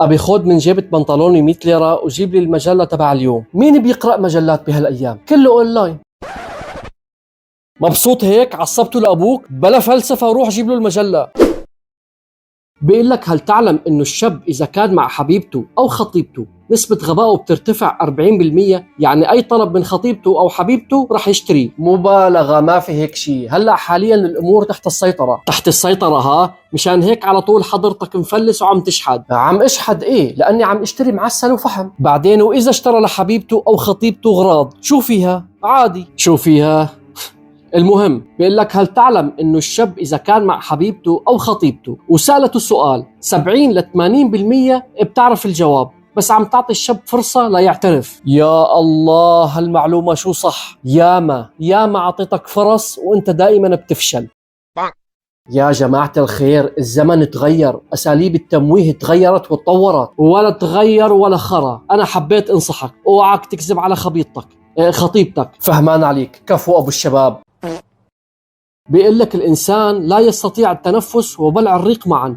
أبي خد من جيبة بنطلوني 100 ليرة وجيب لي المجلة تبع اليوم. مين بيقرأ مجلات بهالأيام؟ كله أونلاين. مبسوط هيك؟ عصبته لأبوك؟ بلا فلسفة، روح جيب له المجلة. بيقول لك هل تعلم إنه الشاب إذا كان مع حبيبته أو خطيبته نسبة غبائه بترتفع 40%؟ يعني أي طلب من خطيبته أو حبيبته رح يشتري. مبالغة، ما في هيك شيء. هلأ حاليا الأمور تحت السيطرة. تحت السيطرة ها؟ مشان هيك على طول حضرتك مفلس وعم تشحد. عم اشحد إيه؟ لأني عم اشتري معسل وفحم. بعدين وإذا اشترى لحبيبته أو خطيبته غراض شو فيها؟ عادي. شو فيها؟ المهم بيقول لك هل تعلم انه الشاب اذا كان مع حبيبته او خطيبته وسالته السؤال 70 ل 80% بتعرف الجواب، بس عم تعطي الشاب فرصة ليعترف. يا الله، هالمعلومة شو صح. ياما عطيتك فرص وانت دائما بتفشل. يا جماعة الخير، الزمن تغير، أساليب التمويه تغيرت وتطورت. ولا تغير ولا خرا. أنا حبيت أنصحك اوعك تكذب على خطيبتك. فهمان عليك. كفو أبو الشباب. بيقول لك الإنسان لا يستطيع التنفس وبلع الريق معا.